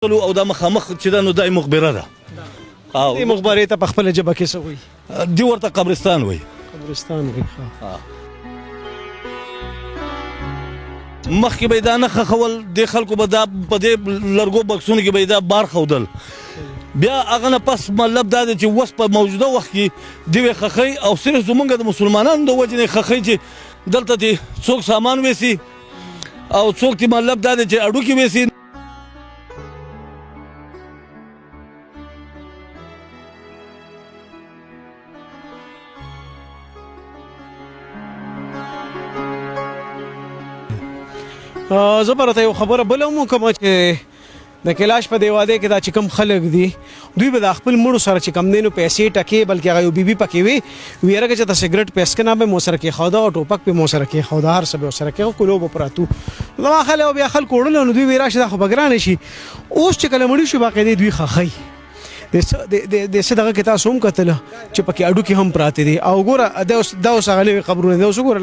او دا مخامخ چې دا نو دای مخبره ده دې مخبرې ته په خپله ژبه کې څه وایي؟ دی ورته قبرستان وایي. قبرستان وایي. مخکې به یې دا نه ښخول، دې خلکو به دا په دې لرګو بکسونو کې به یې دا بار ښودل. بیا هغه نه پس مطلب دا دی چې اوس په موجوده وخت کې دوی یې ښخوي او صرف زمونږ د مسلمانانو د وجې نه یې ښخوي چې دلته دې څوک سامان ویسي او څوک دې مطلب دا دی چې اډوکې ویسي. زه به راته یو خبره بله هم وکړم چې د کلاش په دې واده کې دا چې کوم خلک دي دوی به د خپل مړو سره چې کم دی نو پیسې ټکې بلکې هغه یو بیبي پکې وي ویره کې چې د سګرټ پیسکنه به مو سره کېښوده او ټوپک به مو سره کېښوده هر څه به ورسره کېښود کلو به پراتو زما خلک او بیا خلکو وړل نو دوی ویې راشي دا خو به ګرانه شي. اوس چې کله مړي شو باقاعدې دوی ښخوي د څه دغه کې تاسو هم کتله چې پکې اډوکې هم پراته دي او ګوره دا اوس هغه لوی قبرونه دي اوس وګوره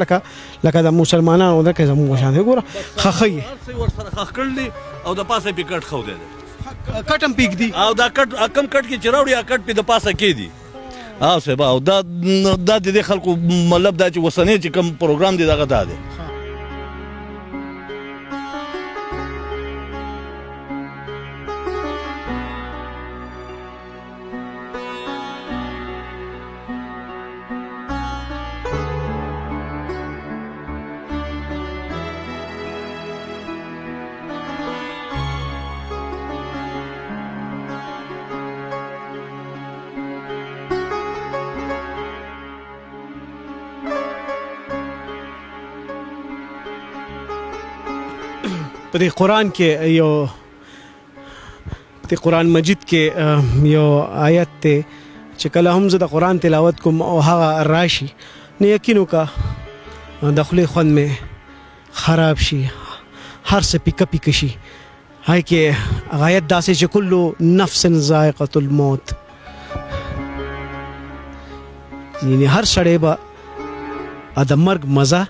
لکه د مسلمانانو لکه زموږ په شان دی ګوره ښخوي هر څه یې ورسره ښخ کړل دي او د پاسه پې کټ ښودی دی کټ هم پیږدي او دا کټ کم کټ کې چې راوړي هغه کټ پې د پاسه کېدي. صاحب او دا د دې خلکو مطلب دا چې اوسنی چې کوم پروګرام دی دغه دا دی. په دې قرآن کې یو د قرآن مجید کې یو آیت دی چې کله هم زه د قرآن تلاوت کوم او هغه راشي نو یقین وکړه د خولې خوند مې خراب شي هر څه پیکه پیکه شي. هغې کې هغه آیت داسې چې کلو نفس ذائقة الموت یعنې هر سړی به د مرګ مزه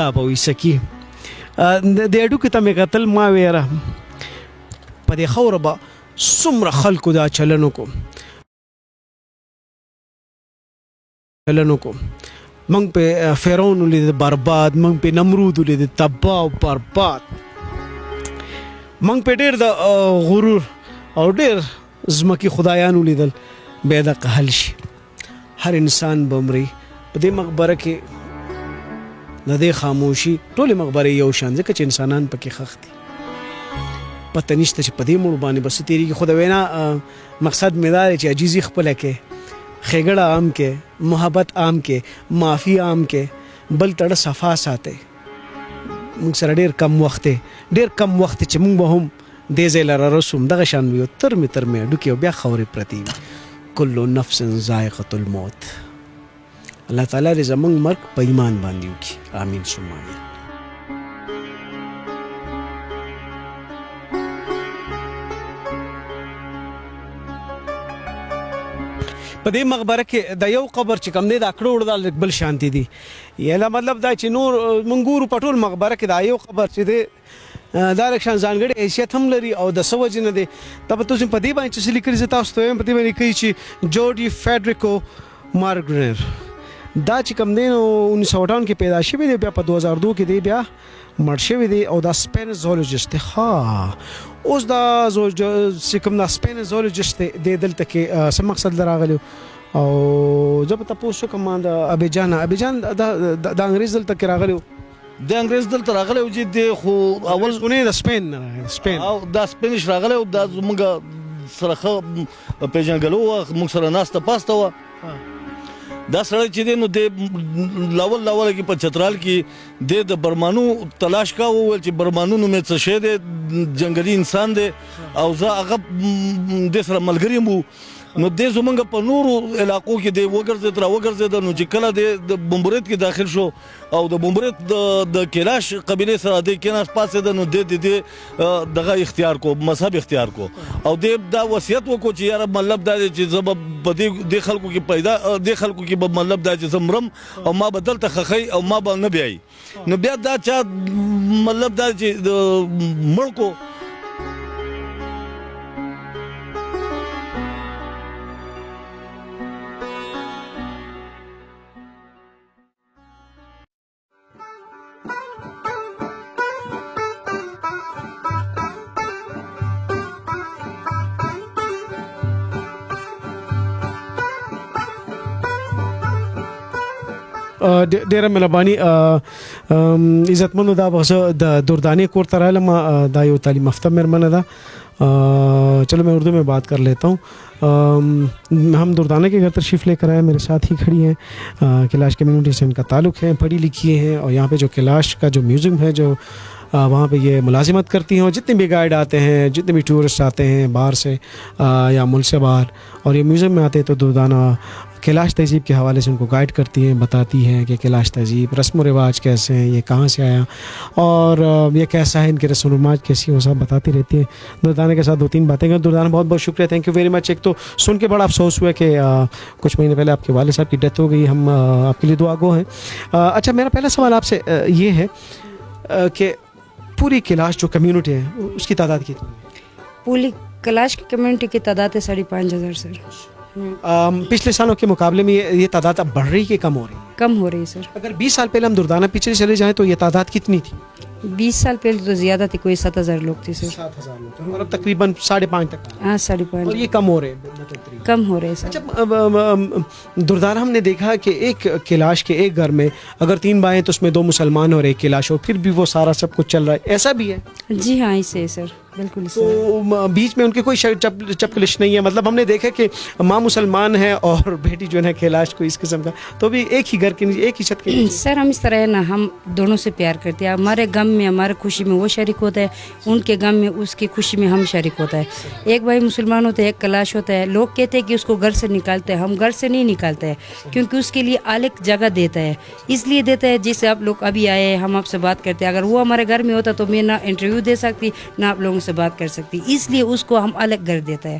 دا به ویسکي. د اډوکې ته مې کتل ما ویره په دې خوره به څومره خلکو دا چلن وکړو موږ پې فرعون ولید برباد موږ پې نمرود ولید تباه او برباد موږ پې ډېر د غرور او ډېر ځمکې خدایان ولیدل بیا دغه حل شي. هر انسان به مري په دې مقبره کې د دې خاموشي ټولې مقبرې یو شان ځکه چې انسانان پکې ښخ دي پته نشته چې په دې مړو باندې به څه تېرېږي. خو د وینا مقصد مې دا دی چې عجیزي خپله کې ښېګړه عام کې محبت عام کې معافي عام کې بل تړه صفا ساتئ. موږ سره ډېر کم وخت چې موږ به هم دې ځای له رارسو دغه شان وي تر مې اډوکې او بیا خاورې پرتې وي. کلو نفس ذائقة الموت. الله تعالی دې زموږ مرګ په ایمان باندې وکړي. آمین ثم آمین. په دې مقبره کې د یو قبر چې کوم دی دا کړه وړه دا بل شانتي دي یعنې مطلب دا چې نور موږ ګورو په ټول مقبره کې دا یو قبر چې دی دا لږ شان ځانګړی حیثیت هم لري او د څه وجې نه دی دا به تاسو په دې باندې چې څه لیکلي زه تاسو ته وایم په دې باندې لیکلي چې جورډي فیډریکو مارګریر دا چې کوم دی نو 1958 کې پیدا شوی دی بیا په 2002 کې دی بیا مړ شوی دی او دا سپینس زولوجسټ دی. اوس دا چې کوم دا سپینس زولوجسټ دی دلته کې څه مقصد له راغلی او زه به تپوس وکړم د ابیجان د انګریز دلته کې راغلی د انګریز دلته راغلی و چې دی خو اول خونې د سپین او دا سپینش راغلی و دا زموږ سره ښه پېژنګلو وه موږ سره ناسته پاسته وه. دا سړی چې دی نو د لاول کې په چترال کې دی د برمانو تلاش کا وویل چې برمانو نومې څه شی دی جنګلي انسان دی او زه هغه دې سره ملګری یم نو دې زمونږ په نورو علاقو کې دی وګرځېد نو چې کله دی د بمبریت کې داخل شو او د بمبریت د کلاش قبیلې سره دی کېناست پاسېد نو دې دغه اختیار کو مذهب اختیار کو او دې دا وصیت وکړو چې یاره مطلب دا دی چې زه به په دې خلکو کې به مطلب دا چې زه مرم او ما به دلته ښخی او ما به نه بیایي نو بیا دا چا مطلب دا چې مړ کو ډیره مهرباني عزتمنو دا بس د دردانه کور ته رالم دا یو تعلیم یافته مېرمنه ده چلو میں اردو میں بات کر لیتا ہوں ہم دردانہ کے گھر تشریف لے کر آئے میرے ساتھ ہی کھڑی ہیں کیلاش کمیونٹی سے ان کا تعلق ہے پڑھی لکھی ہیں اور یہاں پہ جو کیلاش کا جو میوزیم ہے جو وہاں پہ یہ ملازمت کرتی ہیں اور جتنے بھی گائیڈ آتے ہیں جتنے بھی ٹورسٹ آتے ہیں باہر سے یا ملک سے باہر اور یہ میوزیم میں آتے ہیں تو دردانہ کیلاش تہذیب کے حوالے سے ان کو گائیڈ کرتی ہیں بتاتی ہیں کہ کیلاش تہذیب رسم و رواج کیسے ہیں یہ کہاں سے آیا اور یہ کیسا ہے ان کے رسم و رواج کیسی وہ سب بتاتی رہتی ہیں دردانہ کے ساتھ 2-3 باتیں کریں دردانہ بہت بہت شکریہ تھینک یو ویری مچ ایک تو سن کے بڑا افسوس ہوا کہ کچھ مہینے پہلے آپ کے والد صاحب کی ڈیتھ ہو گئی ہم آپ کے لیے دعا گو ہیں اچھا میرا پہلا سوال آپ سے یہ ہے کہ پوری کیلاش جو کمیونٹی ہے اس کی تعداد کتنی ہے پوری کیلاش کی کمیونٹی کی تعداد ہے 5,500 سر پچھلے سالوں کے مقابلے میں یہ تعداد اب بڑھ رہی ہے کم ہو رہی ہے کم ہو رہی ہے سر اگر 20 سال پہلے ہم دردانہ پیچھے چلے جائیں تو یہ تعداد کتنی تھی 20 سال پہلے تو زیادہ تھی کوئی 7,000 لوگ تھے سر 7,000 لوگ اور اب تقریباً 5.5 تک ہاں اور یہ کم ہو رہے ہیں کم ہو رہے سر اچھا دردانہ ہم نے دیکھا کہ ایک کیلاش کے ایک گھر میں اگر 3 بھائی ہیں تو اس میں 2 مسلمان اور ایک کیلاش ہو پھر بھی وہ سارا سب کچھ چل رہا ہے ایسا بھی ہے جی ہاں اسے سر بالکل تو بیچ میں ان کے کوئی چپکلش نہیں ہے مطلب ہم نے دیکھا کہ ماں مسلمان ہے اور بیٹی جو ہے کیلاش کو اس قسم کا تو بھی ایک ہی گھر کے نیچے ایک ہی چھت کے نیچے سر ہم اس طرح ہے نا ہم دونوں سے پیار کرتے ہیں ہمارے غم میں ہمارے خوشی میں وہ شریک ہوتا ہے ان کے غم میں اس کی خوشی میں ہم شریک ہوتا ہے ایک بھائی مسلمان ہوتا ہے ایک کیلاش ہوتا ہے لوگ کہتے ہیں کہ اس کو گھر سے نکالتے ہیں ہم گھر سے نہیں نکالتے ہیں کیونکہ اس کے لیے الگ جگہ دیتا ہے اس لیے دیتا ہے جس سے آپ لوگ ابھی آئے ہم آپ سے بات کرتے ہیں اگر وہ ہمارے گھر میں ہوتا تو میں نہ انٹرویو دے سکتی نہ آپ لوگوں سے بات کر سکتی اس لیے اس کو ہم الگ گھر دیتا ہے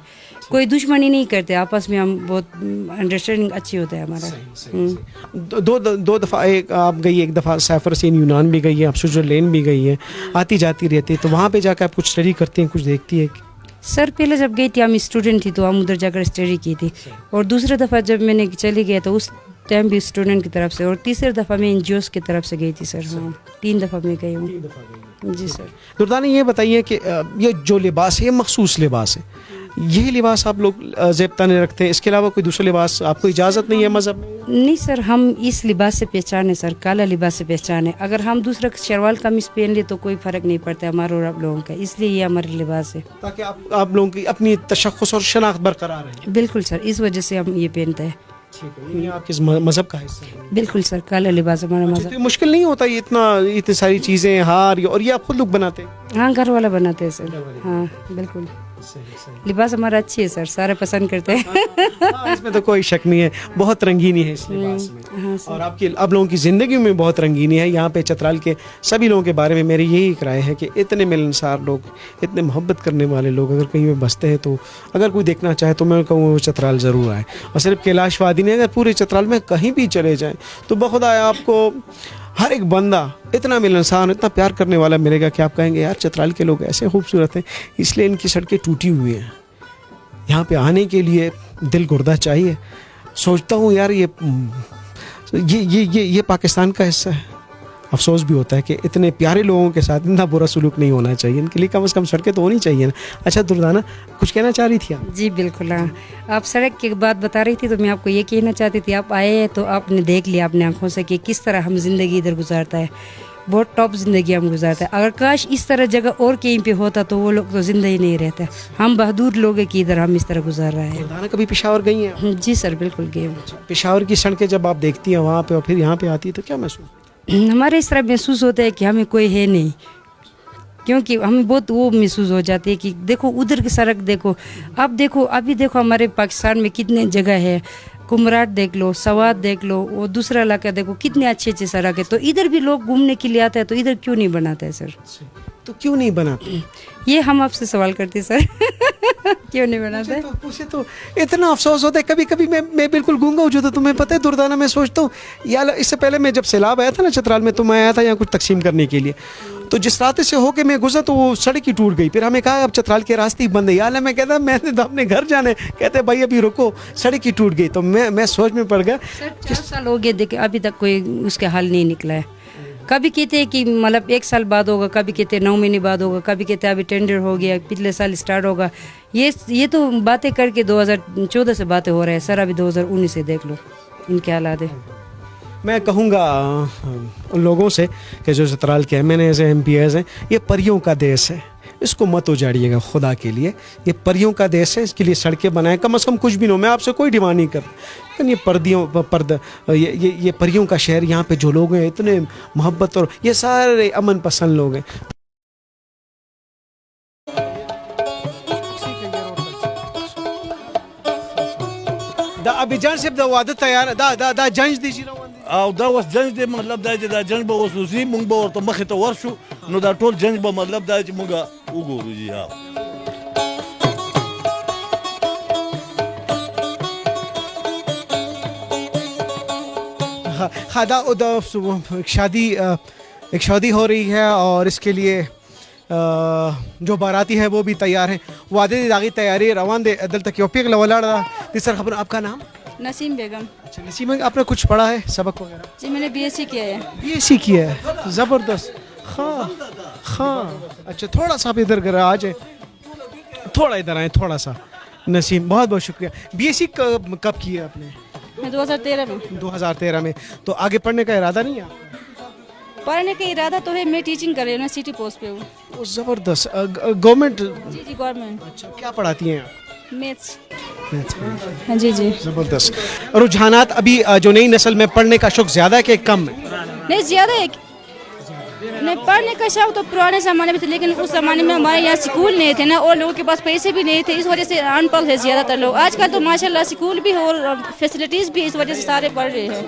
کوئی دشمنی نہیں کرتے آپس میں ہم بہت انڈرسٹینڈنگ اچھی ہوتا ہے ہمارا دو دفعہ آپ گئی ایک دفعہ سائپرس یونان بھی گئی ہے آپ سوئٹزرلینڈ بھی گئی ہے آتی جاتی رہتی ہے تو وہاں پہ جا کے آپ کچھ اسٹڈی کرتی ہیں کچھ دیکھتی ہے سر پہلے جب گئی تھی ہم اسٹوڈنٹ تھی تو ہم ادھر جا کر اسٹڈی کی تھی اور دوسرے دفعہ جب میں نے چلی گیا تو اس ٹائم بھی اسٹوڈنٹ کی طرف سے اور تیسرے دفعہ میں این جی اوز کی طرف سے گئی تھی سر ہاں 3 دفعہ میں گئی ہوں جی سر دردانہ یہ بتائیے کہ یہ جو لباس ہے یہ مخصوص لباس ہے یہی لباس آپ لوگ زیب تانے رکھتے ہیں اس کے علاوہ کوئی دوسرا لباس آپ کو اجازت نہیں ہے مذہب میں نہیں سر ہم اس لباس سے پہچانے سر کالا لباس سے پہچانے اگر ہم دوسرا شلوار قمیص پہن لے تو کوئی فرق نہیں پڑتا ہمارے اور آپ لوگوں کا اس لیے یہ ہمارے لباس ہے تاکہ آپ لوگوں کی اپنی تشخص اور شناخت برقرار ہے بالکل سر اس وجہ سے ہم یہ پہنتے ہیں آپ کے مذہب کا حصہ ہے بالکل سر کالا لباس ہمارا مذہب مشکل نہیں ہوتا یہ اتنی ساری چیزیں ہار اور یہ آپ خود لوگ بناتے ہیں ہاں گھر والا بناتے ہیں سر ہاں بالکل لباس ہمارا اچھی ہے سر سارے پسند کرتے ہیں اس میں تو کوئی شک نہیں ہے بہت رنگینی ہے اس لباس میں اور آپ لوگوں کی زندگی میں بہت رنگینی ہے یہاں پہ چترال کے سبھی لوگوں کے بارے میں میری یہی رائے ہے کہ اتنے ملنسار لوگ اتنے محبت کرنے والے لوگ اگر کہیں پہ بستے ہیں تو اگر کوئی دیکھنا چاہے تو میں کہوں وہ چترال ضرور آئے اور صرف کیلاش وادی نہیں اگر پورے چترال میں کہیں بھی چلے جائیں تو بخدا آپ کو ہر ایک بندہ اتنا ملنسار اتنا پیار کرنے والا ملے گا کہ آپ کہیں گے یار چترال کے لوگ ایسے خوبصورت ہیں اس لیے ان کی سڑکیں ٹوٹی ہوئی ہیں یہاں پہ آنے کے لیے دل گردہ چاہیے سوچتا ہوں یار یہ پاکستان کا حصہ ہے افسوس بھی ہوتا ہے کہ اتنے پیارے لوگوں کے ساتھ اتنا برا سلوک نہیں ہونا چاہیے ان کے لیے کم از کم سڑکیں تو ہونی چاہیے نا اچھا دردانہ کچھ کہنا چاہ رہی تھی آپ جی بالکل ہاں آپ سڑک کی بات بتا رہی تھی تو میں آپ کو یہ کہنا چاہتی تھی آپ آئے تو آپ نے دیکھ لیا اپنے آنکھوں سے کہ کس طرح ہم زندگی ادھر گزارتا ہے بہت ٹاپ زندگی ہم گزارتا ہے اگر کاش اس طرح جگہ اور کہیں پہ ہوتا تو وہ لوگ تو زندہ ہی نہیں رہتے ہم بہادر لوگ ہیں کہ ادھر ہم اس طرح گزار رہے ہیں دردانہ کبھی پشاور گئی ہیں جی سر بالکل گئے ہوں پشاور کی سڑکیں جب آپ دیکھتی ہیں وہاں پہ اور پھر یہاں پہ آتی ہے تو کیا محسوس ہمارے اس طرح محسوس ہوتا ہے کہ ہمیں کوئی ہے نہیں کیونکہ ہمیں بہت وہ محسوس ہو جاتی ہے کہ دیکھو ادھر کی سڑک دیکھو اب دیکھو ابھی دیکھو ہمارے پاکستان میں کتنے جگہ ہے کمراٹ دیکھ لو سوات دیکھ لو وہ دوسرا علاقہ دیکھو کتنے اچھے اچھے سڑک ہے تو ادھر بھی لوگ گھومنے کے لیے آتے ہیں تو ادھر کیوں نہیں بناتے ہیں سر تو کیوں نہیں بناتے یہ ہم آپ سے سوال کرتے سر کیوں نہیں بناتے مجھے تو اتنا افسوس ہوتا ہے کبھی کبھی میں بالکل گونگا ہو جاتا ہوں تمہیں پتہ ہے دردانہ میں سوچتا ہوں یار اس سے پہلے میں جب سیلاب آیا تھا نا چترال میں تو میں آیا تھا یہاں کچھ تقسیم کرنے کے لیے تو جس راستے سے ہو کے میں گزرا تو وہ سڑک ہی ٹوٹ گئی پھر ہمیں کہا اب چترال کے راستے ہی بند ہے یار میں کہتا میں نے تو اپنے گھر جانے کہتے بھائی ابھی رکو سڑک ہی ٹوٹ گئی تو میں سوچ میں پڑ گیا سر 4 سال ہو گئے دیکھے ابھی تک کوئی اس کا حل نہیں نکلا ہے کبھی کہتے ہیں کہ مطلب 1 سال بعد ہوگا کبھی کہتے ہیں 9 مہینے بعد ہوگا کبھی کہتے ہیں ابھی ٹینڈر ہو گیا پچھلے سال اسٹارٹ ہوگا یہ تو باتیں کر کے 2014 سے باتیں ہو رہے ہیں سر ابھی 2019 سے دیکھ لو ان کے حالات ہیں میں کہوں گا ان لوگوں سے کہ جو چترال کے ایم این ایز ہیں, ایم پی ایز ہیں, یہ پریوں کا دیس ہے, اس کو مت اجاڑیے گا خدا کے لیے. یہ پریوں کا دیس ہے, اس کے لیے سڑکیں بنائیں, کم از کم کچھ بھی نہ ہو. میں آپ سے کوئی ڈیمانڈ نہیں کرتا, لیکن یہ پریوں کا شہر, یہاں پہ جو لوگ ہیں اتنے محبت اور یہ سارے امن پسند لوگ ہیں. دا ابھی جان صاحب دا واده تیار دا جنج دی چې روان دي او دا اوس جنج دی, مطلب دا چې دا جنج به اوس وځي, موږ به ورته مخې ته ورشو, نو دا ټول جنج به مطلب دا چې موږ وګورو. جی ها ایک شادی ہو رہی ہے اور اس کے لیے جو باراتی ہے وہ بھی تیار ہیں. واده داغی تیاری روان دے دل تک یو پیغله ولاړ ده. سر خبر آپ کا نام؟ نسیم بیگم. اچھا نسیم, آپ نے کچھ پڑھا ہے سبق وغیرہ؟ جی میں نے بی ایس سی کیا ہے. بی ایس سی کیا ہے, زبردست. ہاں اچھا تھوڑا سا آپ ادھر گر آ جائیں, تھوڑا ادھر آئیں تھوڑا سا. نسیم بہت بہت شکریہ. بی ایس سی کب کی ہے آپ نے؟ میں 2013 میں. 2013 میں. تو آگے پڑھنے کا ارادہ نہیں ہے آپ کا؟ پڑھنے کا ارادہ تو ہے, میں ٹیچنگ کر رہی ہوں, سٹی پوسٹ پہ ہوں. زبردست. گورنمنٹ؟ جی گورنمنٹ. اچھا کیا پڑھاتی ہیں آپ؟ میتھس. ہاں جی. زبردست. رجحانات ابھی جو نئی نسل میں پڑھنے کا شوق زیادہ ہے کہ کم ہے؟ نہیں زیادہ ہے. نہیں پڑھنے کا شوق تو پرانے زمانے میں تھے, لیکن اس زمانے میں ہمارے یہاں اسکول نہیں تھے نا, اور لوگوں کے پاس پیسے بھی نہیں تھے, اس وجہ سے ان پڑھ ہے زیادہ تر لوگ. آج کل تو ماشاء اللہ اسکول بھی اور فیسلٹیز بھی, اس وجہ سے سارے پڑھ رہے ہیں.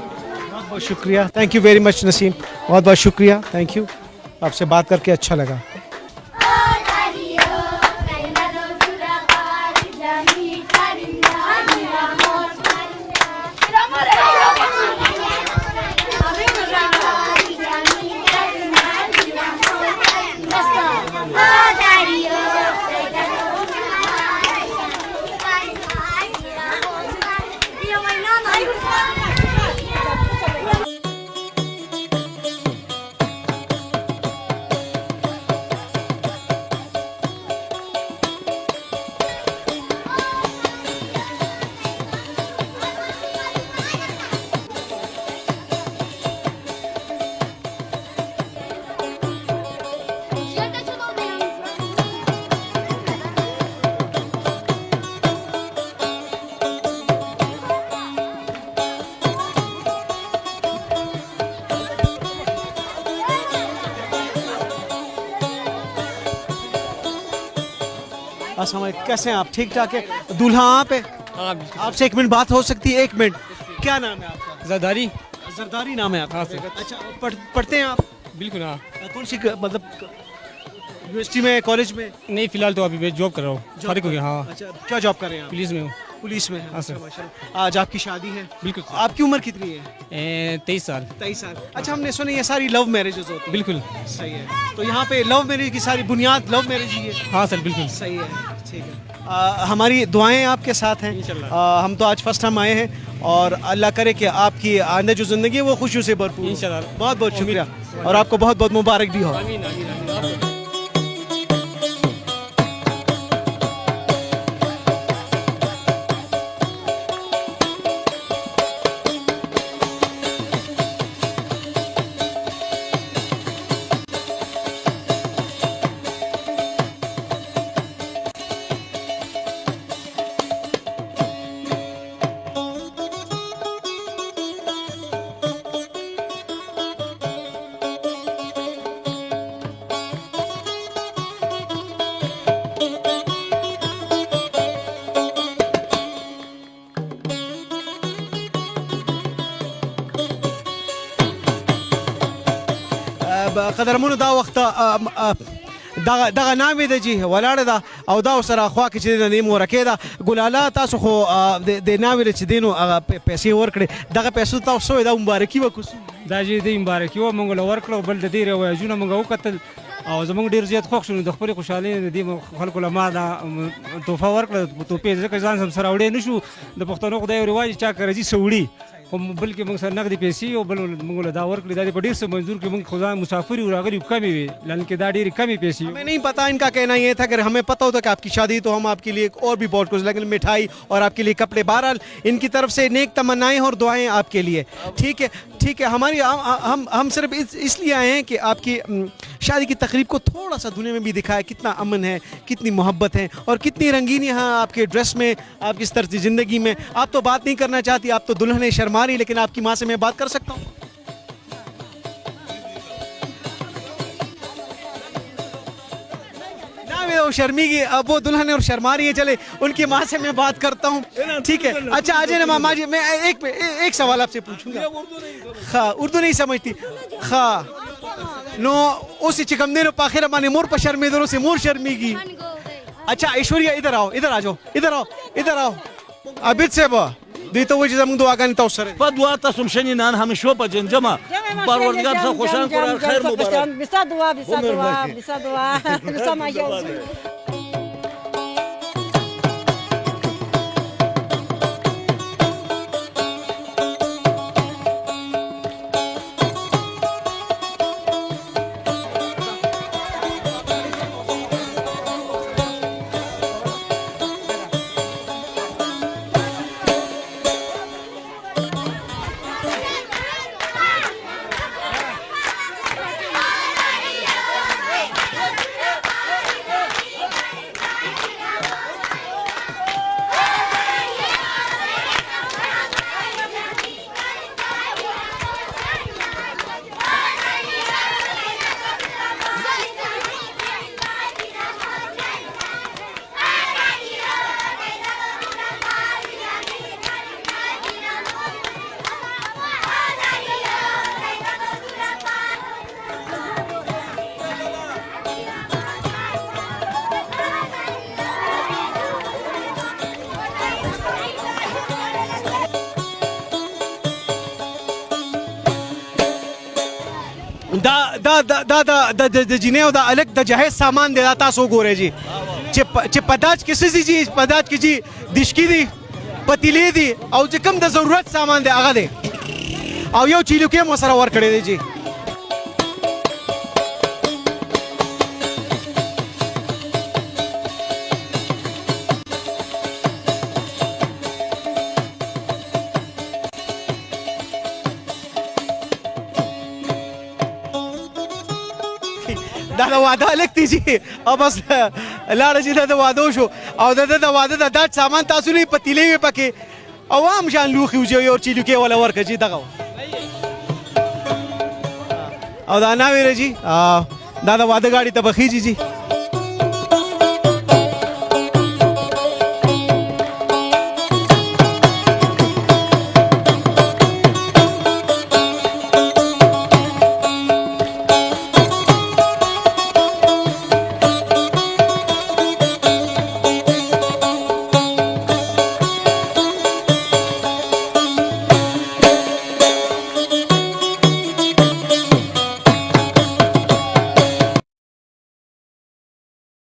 بہت بہت شکریہ. تھینک یو ویری مچ نسیم, بہت بہت شکریہ. تھینک یو, آپ سے بات کر کے اچھا لگا. السلام علیکم, کیسے ہیں آپ؟ ٹھیک ٹھاک ہے. دولہا آپ ہے؟ آپ سے ایک منٹ بات ہو سکتی ہے؟ ایک منٹ. کیا نام ہے آپ کا؟ زرداری. زرداری نام ہے آپ کا؟ اچھا پڑھتے ہیں آپ؟ بالکل. ہاں. کون سی مطلب یونیورسٹی میں, کالج میں؟ نہیں فی الحال تو ابھی میں جاب کر رہا ہوں, فارغ ہو گیا. ہاں. اچھا کیا جاب کر رہے ہیں آپ؟ پولیس میں ہوں. پولیس میں. ہاں سر. آج آپ کی شادی ہے؟ بالکل. آپ کی عمر کتنی ہے؟ 23 سال. 23 سال. اچھا ہم نے سنا یہ ساری لو میرجز ہوتی ہیں؟ بالکل صحیح ہے. تو یہاں پہ لو میرج کی ساری بنیاد لو میرج ہی ہے؟ ہاں سر بالکل صحیح ہے. ٹھیک ہے, ہماری دعائیں آپ کے ساتھ ہیں. ہم تو آج فرسٹ ٹائم آئے ہیں, اور اللہ کرے کہ آپ کی آئندہ جو زندگی ہے وہ خوشیوں سے بھرپور. انشاءاللہ. بہت بہت شکریہ, اور آپ کو بہت بہت مبارک بھی ہو. آمین آمین آمین. قدرمنو دا وخت دغه نامې ده جی ولاړه ده, او دا سره خوا کې چې د نیمو ورکې ده ګلاله. تاسو خو د نامې چې دینو هغه پیسې ورکړې, دغه پیسو تاسو دا مبارکي وکړو؟ دا چې دې مبارکي و مونږ له ورکړو, بل د دې روایتونه مونږ وکتل او زمونږ ډېر زیات خوښ شو. د خپلې خوشحالۍ د دې خلکو له ما دا تحفه ورکړه, تحفې ځکه ځان سره وړی نه شو. د پښتنو خدای یو رواج چا که راځي څه وړي, خو بلکې موږ سره نغدې پیسې او بل موږ له دا ورکړې. دا په ډېر څه منظور کې موږ خو ځان مسافر یو راغلي کمې وې, لکه دا ډېرې کمې پیسې. ہمیں نہیں پتا, ان کا کہنا یہ تھا کہ ہمیں پتہ ہوتا کہ آپ کی شادی تو ہم آپ کے لیے اور بھی بہت کچھ, لیکن مٹھائی اور آپ کے لیے کپڑے. بہرحال ان کی طرف سے نیک تمنائیں اور دعائیں آپ کے لیے. ٹھیک ہے ٹھیک ہے. ہماری ہم صرف اس لیے آئے ہیں کہ آپ کی شادی کی تقریب کو تھوڑا سا دنیا میں بھی دکھائے کتنا امن ہے, کتنی محبت ہے اور کتنی رنگین یہاں آپ کے ڈریس میں, آپ کی اس طرز زندگی میں. آپ تو بات نہیں کرنا چاہتی, آپ تو دلہن شرما رہی, لیکن آپ کی ماں سے میں بات کر سکتا ہوں؟ وہ شرمی کی, اب وہ دلہن اور شرما رہی ہے, چلے ان کی ماں سے میں بات کرتا ہوں. ٹھیک ہے, اچھا آ جائے نا ماما جی, میں ایک سوال آپ سے پوچھوں گا. ہاں اردو نہیں سمجھتی. ہاں نو اسی چکم دے نو پاخر مانے مور پر شرمی دونوں سے مور شرمی کی. اچھا ایشوریا ادھر آؤ, ادھر آ جاؤ, ادھر آؤ, ادھر آؤ. عبید صاحب دیتا وہ چیزا منگ دعا گانی تا سر بدوا تاسم شنی نان ہمیشہ پجن جمع پروردگار سے خوشان قرار خیر مبارک. بسا دعا بسا دعا بسا دعا بسا ماجا. دا جنیو دا الگ دا جہیز سامان دے دا تاسو گو رہے جی چی پداج کسی سی جی پداج کی جی دشکی دی پتیلی دی او چی کم دا ضرورت سامان دے آگا دے او یو چیلو کے موسرہ ور کڑے دے جی. دا واده لکتی جی او بس لاړه چې دا واده شو او دا واده دا سامان تاسو نه پتیلې وي پکې او عام شان لوخي وځي او چیلو کې ولا ورکه جی دغه او دا نه ویره جی دا واده گاډي ته بخیږي جی